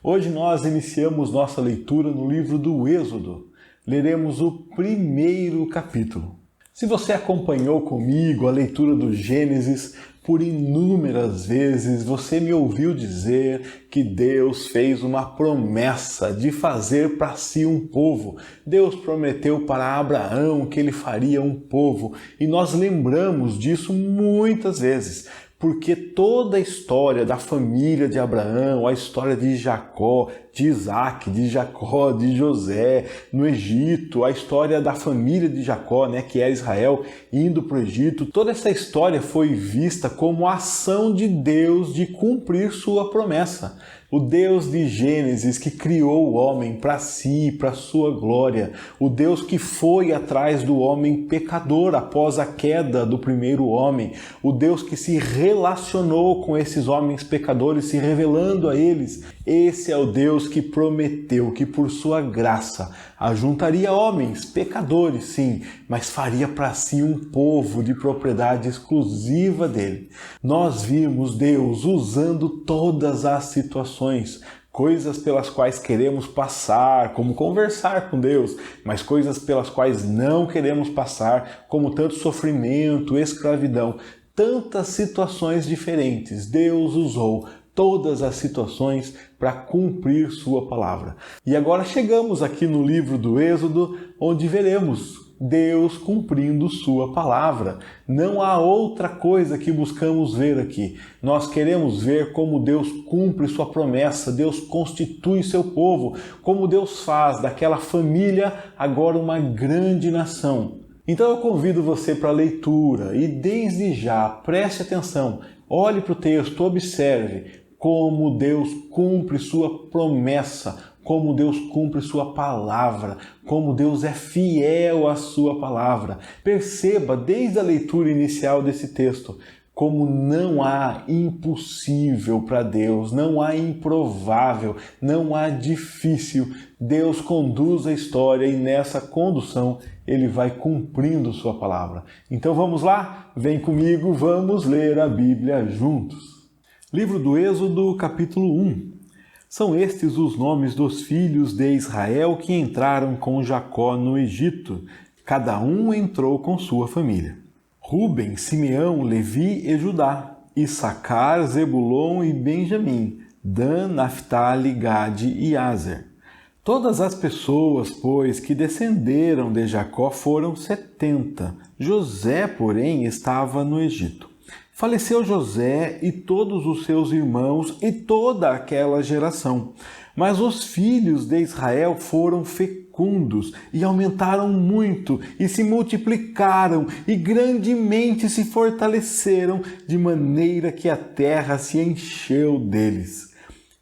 Hoje nós iniciamos nossa leitura no livro do Êxodo. Leremos o primeiro capítulo. Se você acompanhou comigo a leitura do Gênesis, por inúmeras vezes você me ouviu dizer que Deus fez uma promessa de fazer para si um povo. Deus prometeu para Abraão que ele faria um povo e nós lembramos disso muitas vezes. Porque toda a história da família de Abraão, a história de Jacó, de Isaac, de Jacó, de José, no Egito, a história da família de Jacó, que era Israel, indo para o Egito, toda essa história foi vista como a ação de Deus de cumprir sua promessa. O Deus de Gênesis que criou o homem para si, para sua glória. O Deus que foi atrás do homem pecador após a queda do primeiro homem. O Deus que se relacionou com esses homens pecadores, se revelando a eles. Esse é o Deus que prometeu que por sua graça ajuntaria homens, pecadores sim, mas faria para si um povo de propriedade exclusiva dele. Nós vimos Deus usando todas as situações, coisas pelas quais queremos passar, como conversar com Deus, mas coisas pelas quais não queremos passar, como tanto sofrimento, escravidão, tantas situações diferentes. Deus usou todas as situações para cumprir sua palavra. E agora chegamos aqui no livro do Êxodo, onde veremos Deus cumprindo sua palavra. Não há outra coisa que buscamos ver aqui. Nós queremos ver como Deus cumpre sua promessa, Deus constitui seu povo, como Deus faz daquela família agora uma grande nação. Então eu convido você para a leitura e desde já preste atenção, olhe para o texto, observe como Deus cumpre sua promessa, como Deus cumpre sua palavra, como Deus é fiel à sua palavra. Perceba desde a leitura inicial desse texto como não há impossível para Deus, não há improvável, não há difícil. Deus conduz a história e nessa condução Ele vai cumprindo sua palavra. Então vamos lá? Vem comigo, vamos ler a Bíblia juntos. Livro do Êxodo, capítulo 1. São estes os nomes dos filhos de Israel que entraram com Jacó no Egito. Cada um entrou com sua família. Ruben, Simeão, Levi e Judá, Issacar, Zebulon e Benjamim, Dan, Naftali, Gade e Aser. Todas as pessoas, pois, que descenderam de Jacó foram 70. José, porém, estava no Egito. Faleceu José e todos os seus irmãos e toda aquela geração. Mas os filhos de Israel foram fecundos e aumentaram muito e se multiplicaram e grandemente se fortaleceram, de maneira que a terra se encheu deles.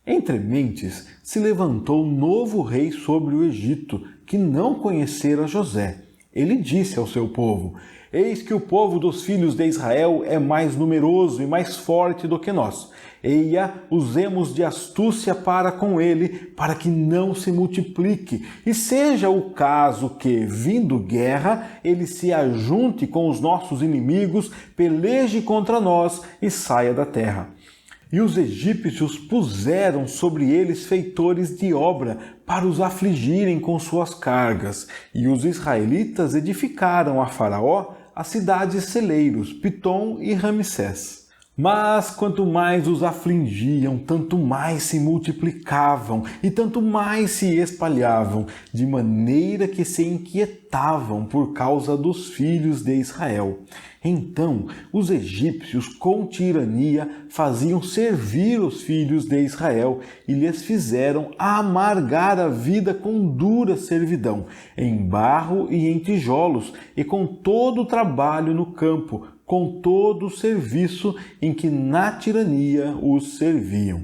Entre mentes se levantou um novo rei sobre o Egito, que não conhecera José. Ele disse ao seu povo: eis que o povo dos filhos de Israel é mais numeroso e mais forte do que nós. Eia, usemos de astúcia para com ele, para que não se multiplique. E seja o caso que, vindo guerra, ele se ajunte com os nossos inimigos, peleje contra nós e saia da terra. E os egípcios puseram sobre eles feitores de obra para os afligirem com suas cargas. E os israelitas edificaram a Faraó as cidades celeiros, Pitom e Ramsés. Mas quanto mais os afligiam, tanto mais se multiplicavam e tanto mais se espalhavam, de maneira que se inquietavam por causa dos filhos de Israel. Então os egípcios com tirania faziam servir os filhos de Israel e lhes fizeram amargar a vida com dura servidão, em barro e em tijolos, e com todo o trabalho no campo, com todo o serviço em que na tirania os serviam.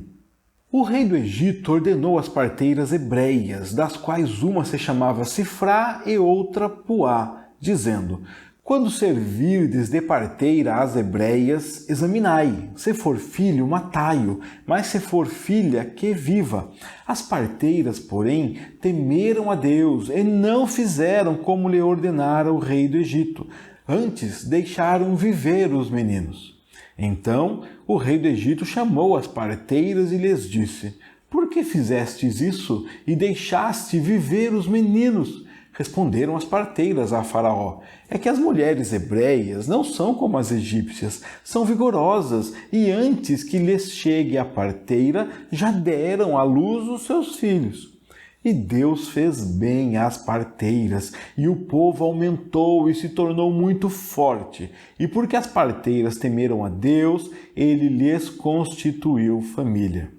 O rei do Egito ordenou as parteiras hebreias, das quais uma se chamava Sifrá e outra Puá, dizendo: quando servirdes de parteira às hebreias, examinai. Se for filho, matai-o, mas se for filha, que viva. As parteiras, porém, temeram a Deus e não fizeram como lhe ordenara o rei do Egito. Antes deixaram viver os meninos. Então o rei do Egito chamou as parteiras e lhes disse: por que fizestes isso e deixaste viver os meninos? Responderam as parteiras a Faraó: é que as mulheres hebreias não são como as egípcias, são vigorosas, e antes que lhes chegue a parteira, já deram à luz os seus filhos. E Deus fez bem às parteiras, e o povo aumentou e se tornou muito forte. E porque as parteiras temeram a Deus, ele lhes constituiu família.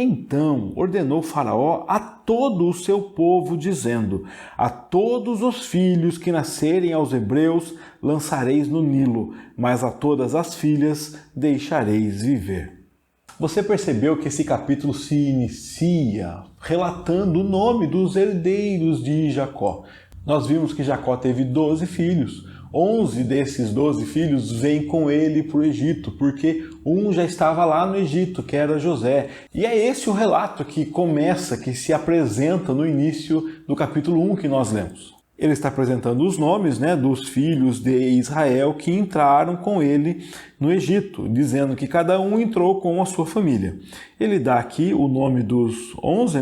Então ordenou Faraó a todo o seu povo, dizendo: a todos os filhos que nascerem aos hebreus lançareis no Nilo, mas a todas as filhas deixareis viver. Você percebeu que esse capítulo se inicia relatando o nome dos herdeiros de Jacó. Nós vimos que Jacó teve 12 filhos. 11 desses 12 filhos vêm com ele para o Egito, porque um já estava lá no Egito, que era José. E é esse o relato que começa, que se apresenta no início do capítulo 1 que nós lemos. Ele está apresentando os nomes, dos filhos de Israel que entraram com ele no Egito, dizendo que cada um entrou com a sua família. Ele dá aqui o nome dos 11,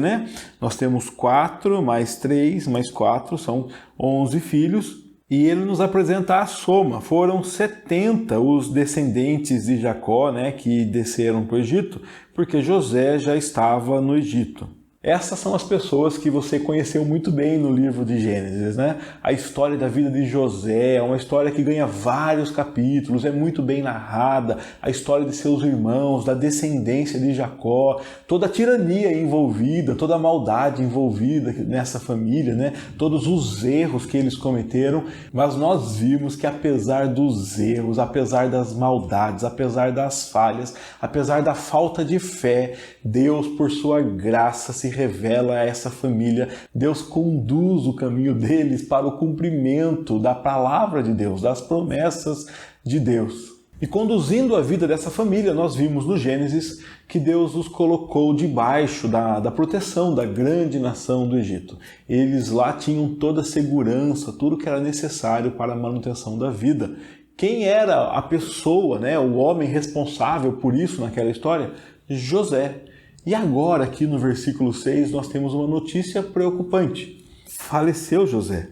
Nós temos 4 mais 3 mais 4, são 11 filhos. E ele nos apresenta a soma. Foram 70 os descendentes de Jacó, que desceram para o Egito, porque José já estava no Egito. Essas são as pessoas que você conheceu muito bem no livro de Gênesis, A história da vida de José é uma história que ganha vários capítulos, é muito bem narrada, a história de seus irmãos, da descendência de Jacó, toda a tirania envolvida, toda a maldade envolvida nessa família, todos os erros que eles cometeram, mas nós vimos que apesar dos erros, apesar das maldades, apesar das falhas, apesar da falta de fé, Deus, por sua graça, se revela a essa família. Deus conduz o caminho deles para o cumprimento da palavra de Deus, das promessas de Deus. E conduzindo a vida dessa família, nós vimos no Gênesis que Deus os colocou debaixo da proteção da grande nação do Egito. Eles lá tinham toda a segurança, tudo que era necessário para a manutenção da vida. Quem era a pessoa, o homem responsável por isso naquela história? José. E agora, aqui no versículo 6, nós temos uma notícia preocupante. Faleceu José.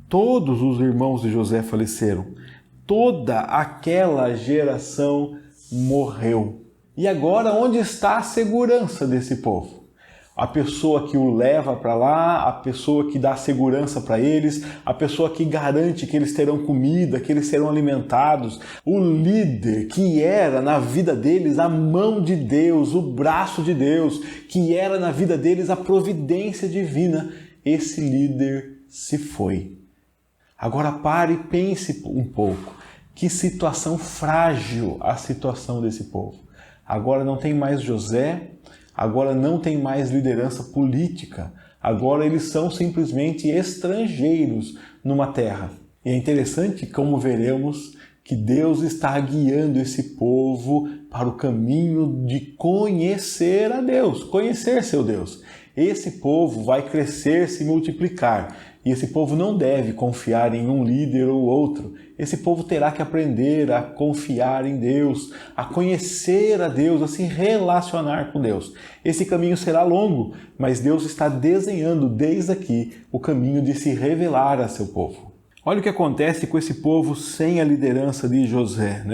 Todos os irmãos de José faleceram. Toda aquela geração morreu. E agora, onde está a segurança desse povo? A pessoa que o leva para lá, a pessoa que dá segurança para eles, a pessoa que garante que eles terão comida, que eles serão alimentados, o líder que era na vida deles a mão de Deus, o braço de Deus, que era na vida deles a providência divina, esse líder se foi. Agora pare e pense um pouco. Que situação frágil a situação desse povo. Agora não tem mais José, agora não tem mais liderança política, agora eles são simplesmente estrangeiros numa terra. E é interessante como veremos que Deus está guiando esse povo para o caminho de conhecer a Deus, conhecer seu Deus. Esse povo vai crescer, se multiplicar. E esse povo não deve confiar em um líder ou outro. Esse povo terá que aprender a confiar em Deus, a conhecer a Deus, a se relacionar com Deus. Esse caminho será longo, mas Deus está desenhando desde aqui o caminho de se revelar a seu povo. Olha o que acontece com esse povo sem a liderança de José,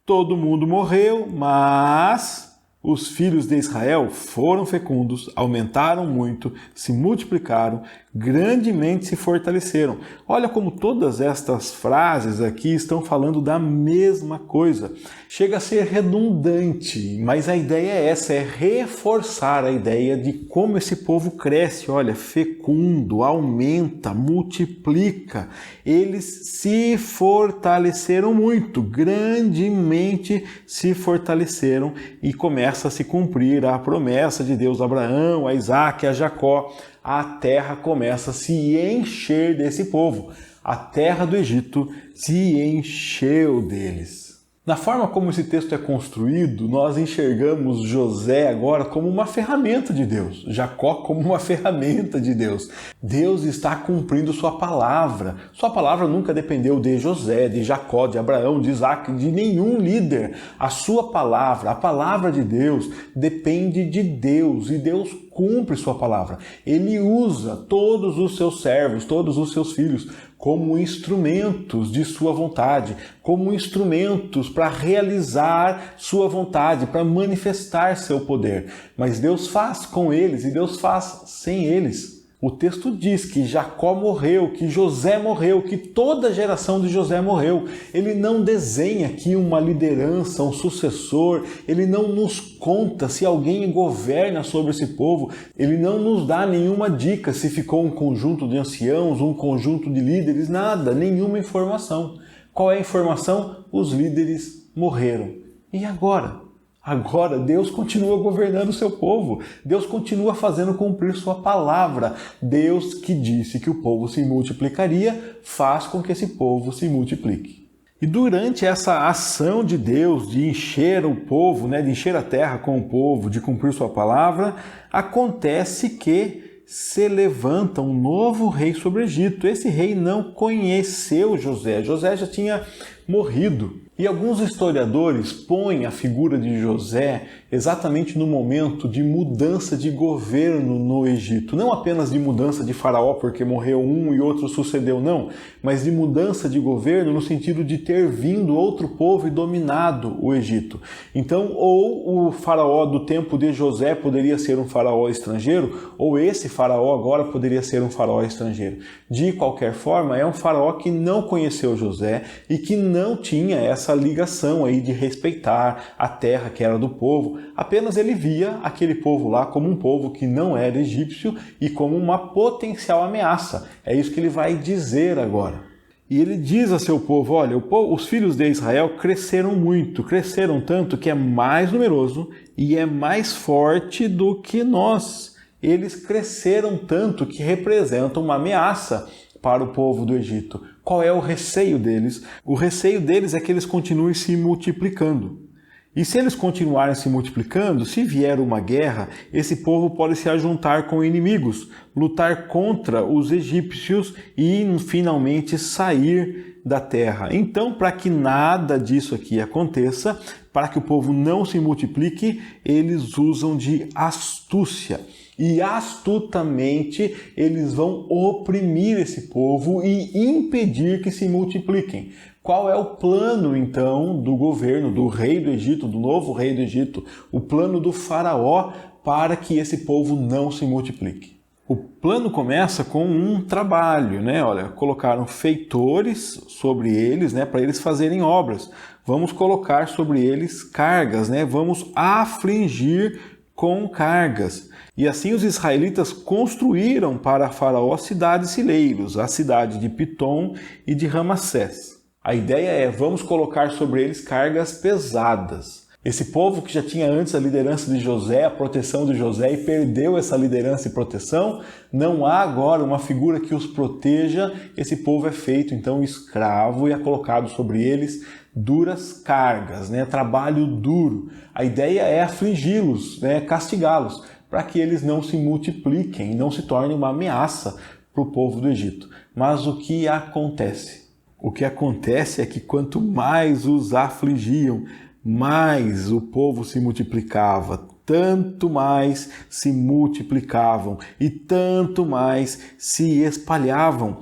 Todo mundo morreu, mas os filhos de Israel foram fecundos, aumentaram muito, se multiplicaram, grandemente se fortaleceram. Olha como todas estas frases aqui estão falando da mesma coisa. Chega a ser redundante, mas a ideia é essa, é reforçar a ideia de como esse povo cresce. Olha, fecundo, aumenta, multiplica. Eles se fortaleceram muito, grandemente se fortaleceram e começa a se cumprir a promessa de Deus a Abraão, a Isaac, a Jacó. A terra começa a se encher desse povo. A terra do Egito se encheu deles. Na forma como esse texto é construído, nós enxergamos José agora como uma ferramenta de Deus, Jacó como uma ferramenta de Deus. Deus está cumprindo sua palavra. Sua palavra nunca dependeu de José, de Jacó, de Abraão, de Isaac, de nenhum líder. A sua palavra, a palavra de Deus, depende de Deus e Deus cumpre sua palavra. Ele usa todos os seus servos, todos os seus filhos, como instrumentos de sua vontade, como instrumentos para realizar sua vontade, para manifestar seu poder. Mas Deus faz com eles e Deus faz sem eles. O texto diz que Jacó morreu, que José morreu, que toda a geração de José morreu. Ele não desenha aqui uma liderança, um sucessor, ele não nos conta se alguém governa sobre esse povo, ele não nos dá nenhuma dica se ficou um conjunto de anciãos, um conjunto de líderes, nada, nenhuma informação. Qual é a informação? Os líderes morreram. E agora? Agora Deus continua governando o seu povo. Deus continua fazendo cumprir sua palavra. Deus que disse que o povo se multiplicaria, faz com que esse povo se multiplique. E durante essa ação de Deus de encher o povo, de encher a terra com o povo, de cumprir sua palavra, acontece que se levanta um novo rei sobre o Egito. Esse rei não conheceu José. José já tinha morrido. E alguns historiadores põem a figura de José exatamente no momento de mudança de governo no Egito. Não apenas de mudança de faraó, porque morreu um e outro sucedeu, não. Mas de mudança de governo no sentido de ter vindo outro povo e dominado o Egito. Então, ou o faraó do tempo de José poderia ser um faraó estrangeiro, ou esse faraó agora poderia ser um faraó estrangeiro. De qualquer forma, é um faraó que não conheceu José e que não tinha essa ligação aí de respeitar a terra que era do povo. Apenas ele via aquele povo lá como um povo que não era egípcio e como uma potencial ameaça. É isso que ele vai dizer agora. E ele diz a seu povo, olha, os filhos de Israel cresceram muito, cresceram tanto que é mais numeroso e é mais forte do que nós. Eles cresceram tanto que representam uma ameaça para o povo do Egito. Qual é o receio deles? O receio deles é que eles continuem se multiplicando. E se eles continuarem se multiplicando, se vier uma guerra, esse povo pode se ajuntar com inimigos, lutar contra os egípcios e finalmente sair da terra. Então, para que nada disso aqui aconteça, para que o povo não se multiplique, eles usam de astúcia. E astutamente eles vão oprimir esse povo e impedir que se multipliquem. Qual é o plano, então, do governo, do rei do Egito, do novo rei do Egito? O plano do faraó para que esse povo não se multiplique. O plano começa com um trabalho, Olha, colocaram feitores sobre eles, para eles fazerem obras. Vamos colocar sobre eles cargas, Vamos afligir com cargas. E assim os israelitas construíram para Faraó cidades-celeiros, a cidade de Pitom e de Ramassés. A ideia é, vamos colocar sobre eles cargas pesadas. Esse povo que já tinha antes a liderança de José, a proteção de José, e perdeu essa liderança e proteção, não há agora uma figura que os proteja. Esse povo é feito, então, escravo e é colocado sobre eles duras cargas, trabalho duro. A ideia é afligi-los, castigá-los, para que eles não se multipliquem, não se tornem uma ameaça para o povo do Egito. Mas o que acontece? O que acontece é que quanto mais os afligiam, mais o povo se multiplicava, tanto mais se multiplicavam e tanto mais se espalhavam.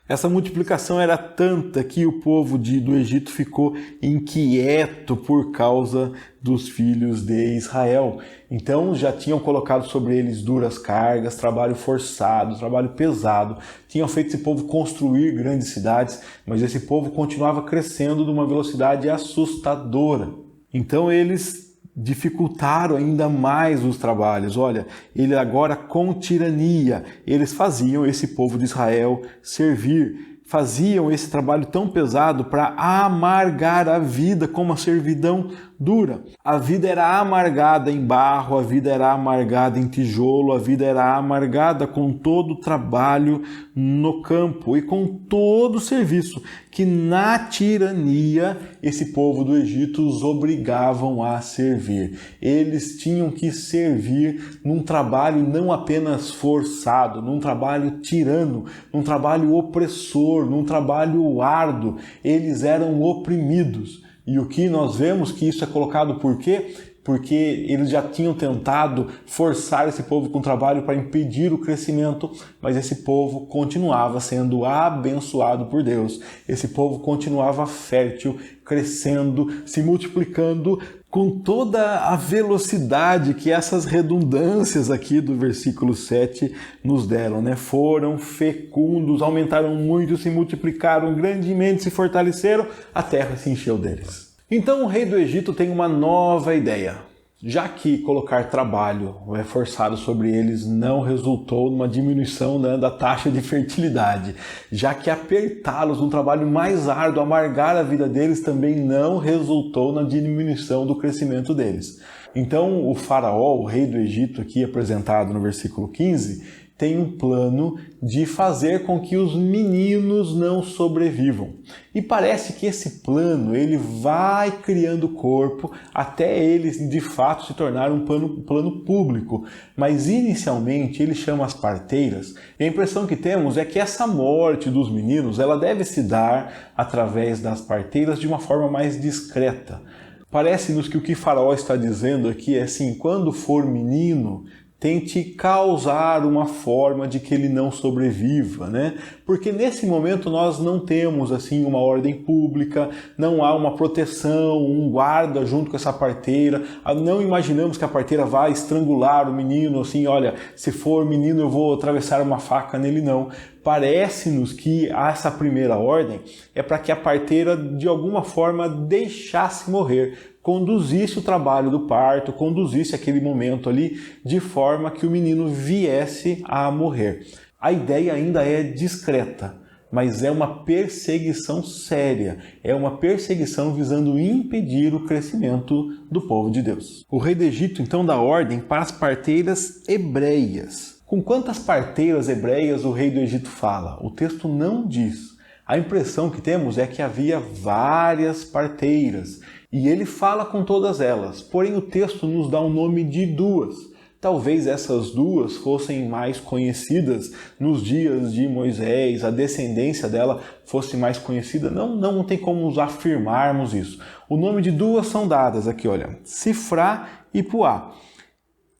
Essa multiplicação era tanta que o povo do Egito ficou inquieto por causa dos filhos de Israel. Então já tinham colocado sobre eles duras cargas, trabalho forçado, trabalho pesado. Tinham feito esse povo construir grandes cidades, mas esse povo continuava crescendo de uma velocidade assustadora. Então eles dificultaram ainda mais os trabalhos. Olha, ele agora com tirania, eles faziam esse povo de Israel servir, faziam esse trabalho tão pesado para amargar a vida com uma servidão dura. A vida era amargada em barro, a vida era amargada em tijolo, a vida era amargada com todo o trabalho no campo e com todo o serviço que na tirania esse povo do Egito os obrigavam a servir. Eles tinham que servir num trabalho não apenas forçado, num trabalho tirano, num trabalho opressor, num trabalho árduo. Eles eram oprimidos. E o que nós vemos que isso é colocado por quê? Porque eles já tinham tentado forçar esse povo com trabalho para impedir o crescimento, mas esse povo continuava sendo abençoado por Deus. Esse povo continuava fértil, crescendo, se multiplicando com toda a velocidade que essas redundâncias aqui do versículo 7 nos deram, né? Foram fecundos, aumentaram muito, se multiplicaram grandemente, se fortaleceram, a terra se encheu deles. Então o rei do Egito tem uma nova ideia. Já que colocar trabalho forçado sobre eles não resultou numa diminuição, né, da taxa de fertilidade, já que apertá-los num trabalho mais árduo, amargar a vida deles, também não resultou na diminuição do crescimento deles. Então o faraó, o rei do Egito, aqui apresentado no versículo 15, tem um plano de fazer com que os meninos não sobrevivam. E parece que esse plano ele vai criando corpo até ele de fato se tornar um plano público. Mas inicialmente ele chama as parteiras. E a impressão que temos é que essa morte dos meninos ela deve se dar através das parteiras de uma forma mais discreta. Parece-nos que o que Faraó está dizendo aqui é assim: quando for menino, tente causar uma forma de que ele não sobreviva, né? Porque nesse momento nós não temos assim uma ordem pública, não há uma proteção, um guarda junto com essa parteira, não imaginamos que a parteira vai estrangular o menino, assim, olha, se for menino eu vou atravessar uma faca nele, não. Parece-nos que essa primeira ordem é para que a parteira de alguma forma deixasse morrer, conduzisse o trabalho do parto, conduzisse aquele momento ali de forma que o menino viesse a morrer. A ideia ainda é discreta, mas é uma perseguição séria, é uma perseguição visando impedir o crescimento do povo de Deus. O rei do Egito então dá ordem para as parteiras hebreias. Com quantas parteiras hebreias o rei do Egito fala? O texto não diz. A impressão que temos é que havia várias parteiras e ele fala com todas elas, porém o texto nos dá o nome de duas. Talvez essas duas fossem mais conhecidas nos dias de Moisés, a descendência dela fosse mais conhecida. Não tem como nos afirmarmos isso. O nome de duas são dadas aqui, olha, Sifrá e Puá.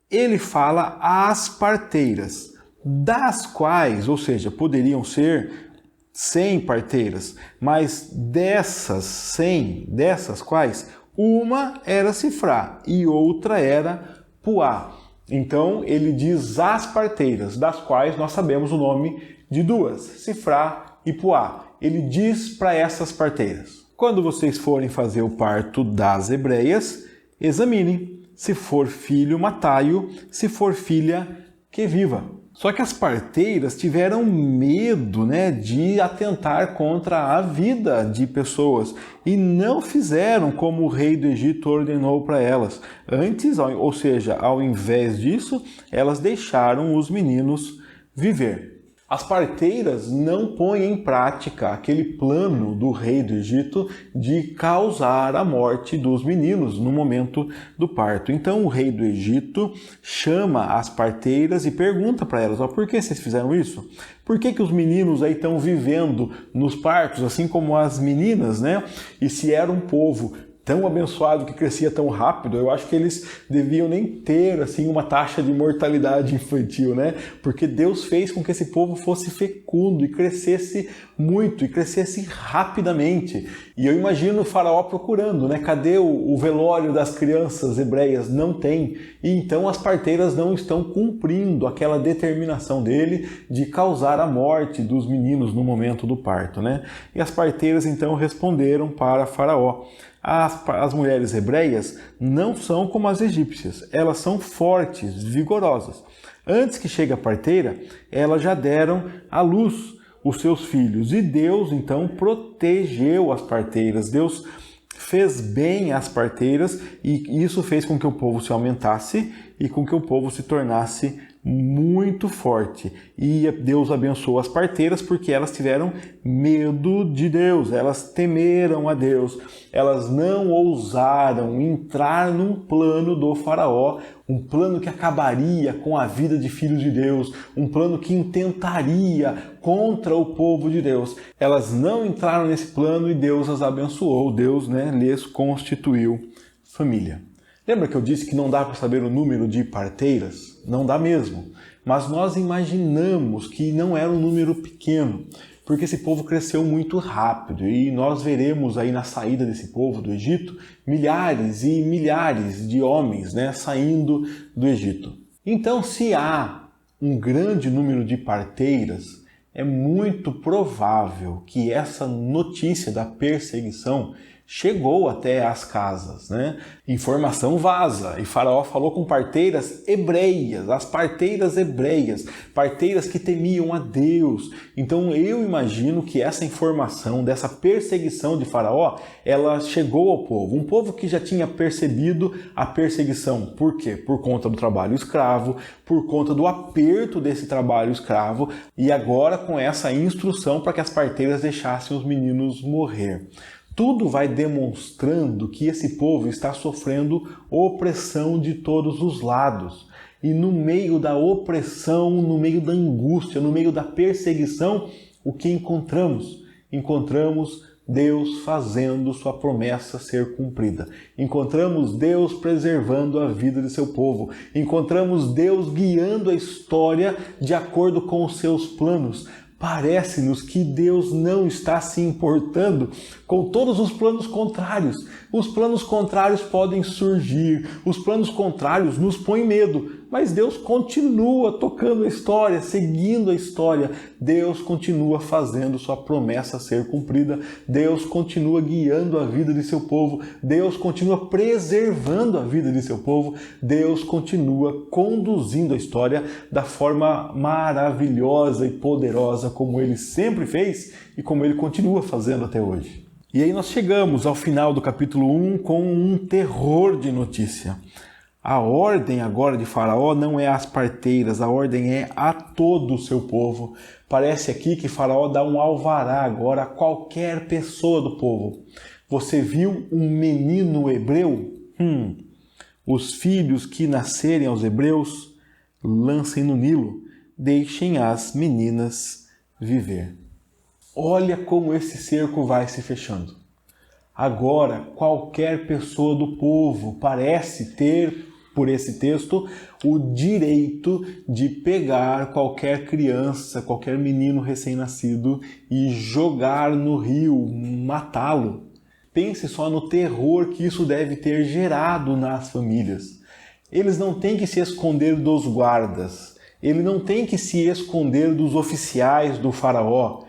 Ele fala às parteiras, das quais, ou seja, poderiam ser 100 parteiras, mas dessas 100, dessas quais, uma era Sifrá e outra era Puá. Então ele diz as parteiras, das quais nós sabemos o nome de duas, Sifrá e Puá. Ele diz para essas parteiras: quando vocês forem fazer o parto das hebreias, examinem. Se for filho, matai-o. Se for filha, que viva. Só que as parteiras tiveram medo, né, de atentar contra a vida de pessoas e não fizeram como o rei do Egito ordenou para elas. Antes, ou seja, ao invés disso, elas deixaram os meninos viver. As parteiras não põem em prática aquele plano do rei do Egito de causar a morte dos meninos no momento do parto. Então o rei do Egito chama as parteiras e pergunta para elas: por que vocês fizeram isso? Por que os meninos aí estão vivendo nos partos, assim como as meninas, né? E se era um povo tão abençoado que crescia tão rápido, eu acho que eles deviam nem ter assim uma taxa de mortalidade infantil, né? Porque Deus fez com que esse povo fosse fecundo e crescesse muito e crescesse rapidamente. E eu imagino o faraó procurando, né? Cadê o velório das crianças hebreias? Não tem. E então as parteiras não estão cumprindo aquela determinação dele de causar a morte dos meninos no momento do parto, né? E as parteiras então responderam para faraó: as mulheres hebreias não são como as egípcias, elas são fortes, vigorosas. Antes que chegue a parteira, elas já deram à luz os seus filhos. E Deus, então, protegeu as parteiras. Deus fez bem às parteiras e isso fez com que o povo se aumentasse e com que o povo se tornasse muito forte. E Deus abençoou as parteiras porque elas tiveram medo de Deus, elas temeram a Deus, elas não ousaram entrar num plano do faraó, um plano que acabaria com a vida de filhos de Deus, um plano que intentaria contra o povo de Deus. Elas não entraram nesse plano e Deus as abençoou, Deus, lhes constituiu família. Lembra que eu disse que não dá para saber o número de parteiras? Não dá mesmo. Mas nós imaginamos que não era um número pequeno, porque esse povo cresceu muito rápido e nós veremos aí na saída desse povo do Egito milhares e milhares de homens, saindo do Egito. Então, se há um grande número de parteiras, é muito provável que essa notícia da perseguição chegou até as casas, Informação vaza, e Faraó falou com parteiras hebreias, as parteiras hebreias, parteiras que temiam a Deus. Então eu imagino que essa informação dessa perseguição de Faraó, ela chegou ao povo, um povo que já tinha percebido a perseguição. Por quê? Por conta do trabalho escravo, por conta do aperto desse trabalho escravo, e agora com essa instrução para que as parteiras deixassem os meninos morrer. Tudo vai demonstrando que esse povo está sofrendo opressão de todos os lados. E no meio da opressão, no meio da angústia, no meio da perseguição, o que encontramos? Encontramos Deus fazendo sua promessa ser cumprida. Encontramos Deus preservando a vida de seu povo. Encontramos Deus guiando a história de acordo com os seus planos. Parece-nos que Deus não está se importando com todos os planos contrários. Os planos contrários podem surgir, os planos contrários nos põem medo, mas Deus continua tocando a história, seguindo a história. Deus continua fazendo sua promessa ser cumprida. Deus continua guiando a vida de seu povo. Deus continua preservando a vida de seu povo. Deus continua conduzindo a história da forma maravilhosa e poderosa como Ele sempre fez e como Ele continua fazendo até hoje. E aí nós chegamos ao final do capítulo 1 com um terror de notícia. A ordem agora de Faraó não é às parteiras, a ordem é a todo o seu povo. Parece aqui que Faraó dá um alvará agora a qualquer pessoa do povo. Você viu um menino hebreu? Os filhos que nascerem aos hebreus, lancem no Nilo, deixem as meninas viver. Olha como esse cerco vai se fechando. Agora, qualquer pessoa do povo parece ter, por esse texto, o direito de pegar qualquer criança, qualquer menino recém-nascido e jogar no rio, matá-lo. Pense só no terror que isso deve ter gerado nas famílias. Eles não têm que se esconder dos guardas, ele não tem que se esconder dos oficiais do faraó.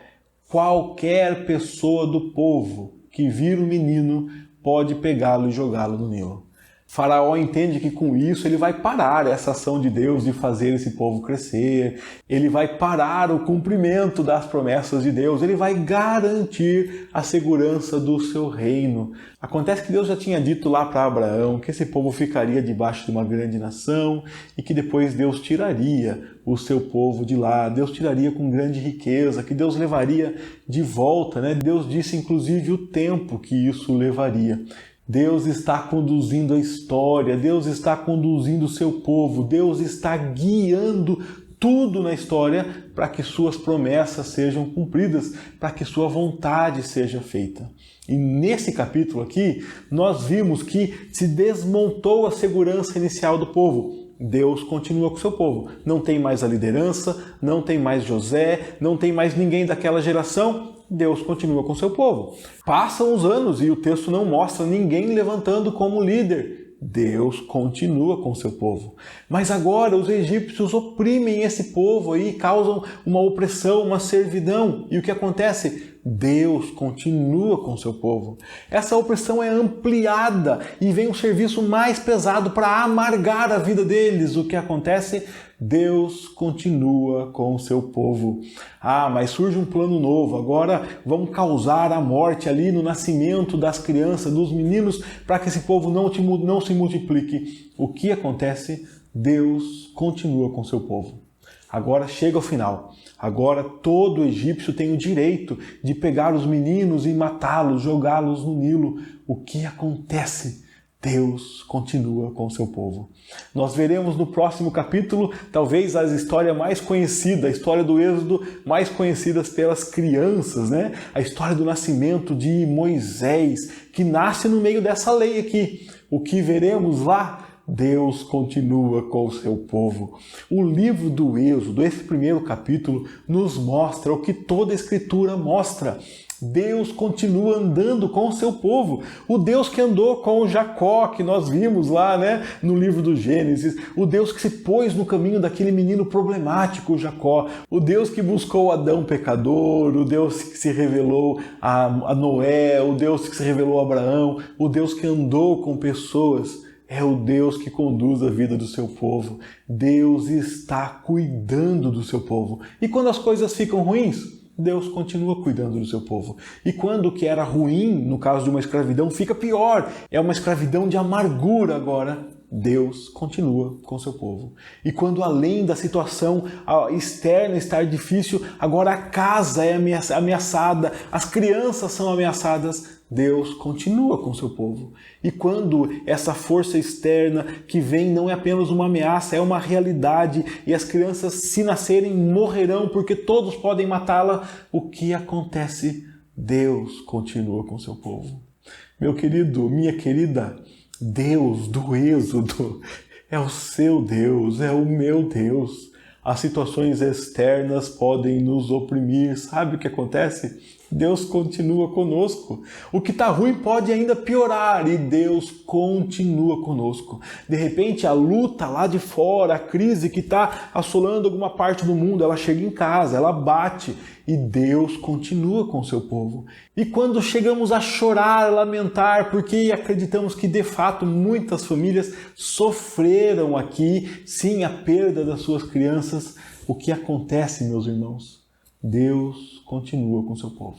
Qualquer pessoa do povo que vir o menino pode pegá-lo e jogá-lo no Nilo. Faraó entende que com isso ele vai parar essa ação de Deus de fazer esse povo crescer, ele vai parar o cumprimento das promessas de Deus, ele vai garantir a segurança do seu reino. Acontece que Deus já tinha dito lá para Abraão que esse povo ficaria debaixo de uma grande nação e que depois Deus tiraria o seu povo de lá, Deus tiraria com grande riqueza, que Deus levaria de volta, Deus disse inclusive o tempo que isso levaria. Deus está conduzindo a história, Deus está conduzindo o seu povo, Deus está guiando tudo na história para que suas promessas sejam cumpridas, para que sua vontade seja feita. E nesse capítulo aqui, nós vimos que se desmontou a segurança inicial do povo. Deus continua com o seu povo. Não tem mais a liderança, não tem mais José, não tem mais ninguém daquela geração. Deus continua com o seu povo. Passam os anos e o texto não mostra ninguém levantando como líder. Deus continua com o seu povo. Mas agora os egípcios oprimem esse povo aí, causam uma opressão, uma servidão. E o que acontece? Deus continua com o seu povo. Essa opressão é ampliada e vem um serviço mais pesado para amargar a vida deles. O que acontece? Deus continua com o seu povo. Ah, mas surge um plano novo. Agora vão causar a morte ali no nascimento das crianças, dos meninos, para que esse povo não se multiplique. O que acontece? Deus continua com o seu povo. Agora chega ao final. Agora todo egípcio tem o direito de pegar os meninos e matá-los, jogá-los no Nilo. O que acontece? Deus continua com o seu povo. Nós veremos no próximo capítulo, talvez a história mais conhecida, a história do Êxodo mais conhecida pelas crianças, né? A história do nascimento de Moisés, que nasce no meio dessa lei aqui. O que veremos lá? Deus continua com o seu povo. O livro do Êxodo, esse primeiro capítulo, nos mostra o que toda a Escritura mostra. Deus continua andando com o seu povo. O Deus que andou com Jacó, que nós vimos lá, né, no livro do Gênesis. O Deus que se pôs no caminho daquele menino problemático, Jacó. O Deus que buscou Adão pecador. O Deus que se revelou a Noé. O Deus que se revelou a Abraão. O Deus que andou com pessoas. É o Deus que conduz a vida do seu povo. Deus está cuidando do seu povo. E quando as coisas ficam ruins, Deus continua cuidando do seu povo. E quando o que era ruim, no caso de uma escravidão, fica pior, é uma escravidão de amargura agora, Deus continua com o seu povo. E quando além da situação externa estar difícil, agora a casa é ameaçada, as crianças são ameaçadas, Deus continua com o seu povo. E quando essa força externa que vem não é apenas uma ameaça, é uma realidade, e as crianças, se nascerem, morrerão porque todos podem matá-la, o que acontece? Deus continua com o seu povo. Meu querido, minha querida, Deus do Êxodo é o seu Deus, é o meu Deus. As situações externas podem nos oprimir. Sabe o que acontece? Deus continua conosco. O que está ruim pode ainda piorar e Deus continua conosco. De repente, a luta lá de fora, a crise que está assolando alguma parte do mundo, ela chega em casa, ela bate e Deus continua com o seu povo. E quando chegamos a chorar, a lamentar, porque acreditamos que de fato muitas famílias sofreram aqui, sim, a perda das suas crianças, o que acontece, meus irmãos? Deus continua com o seu povo.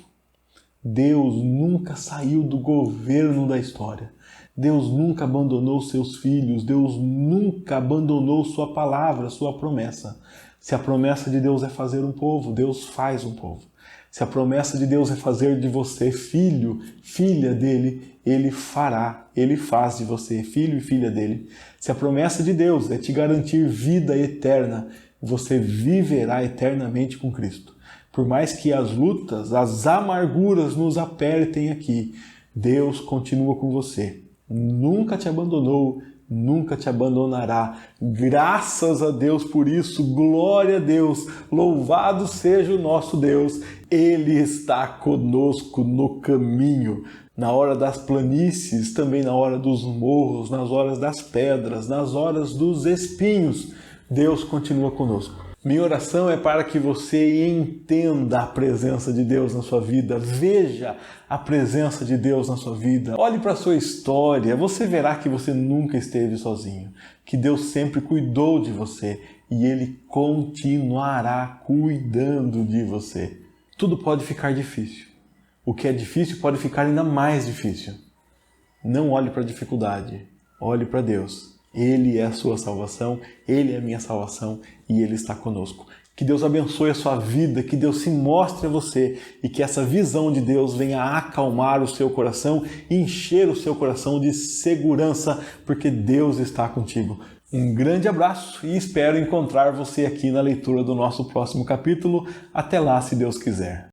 Deus nunca saiu do governo da história. Deus nunca abandonou seus filhos. Deus nunca abandonou sua palavra, sua promessa. Se a promessa de Deus é fazer um povo, Deus faz um povo. Se a promessa de Deus é fazer de você filho, filha dele, Ele fará, Ele faz de você filho e filha dele. Se a promessa de Deus é te garantir vida eterna, você viverá eternamente com Cristo. Por mais que as lutas, as amarguras nos apertem aqui, Deus continua com você. Nunca te abandonou, nunca te abandonará. Graças a Deus por isso, glória a Deus, louvado seja o nosso Deus. Ele está conosco no caminho, na hora das planícies, também na hora dos morros, nas horas das pedras, nas horas dos espinhos. Deus continua conosco. Minha oração é para que você entenda a presença de Deus na sua vida, veja a presença de Deus na sua vida, olhe para a sua história, você verá que você nunca esteve sozinho, que Deus sempre cuidou de você e Ele continuará cuidando de você. Tudo pode ficar difícil, o que é difícil pode ficar ainda mais difícil. Não olhe para a dificuldade, olhe para Deus. Ele é a sua salvação, Ele é a minha salvação e Ele está conosco. Que Deus abençoe a sua vida, que Deus se mostre a você e que essa visão de Deus venha acalmar o seu coração e encher o seu coração de segurança, porque Deus está contigo. Um grande abraço e espero encontrar você aqui na leitura do nosso próximo capítulo. Até lá, se Deus quiser.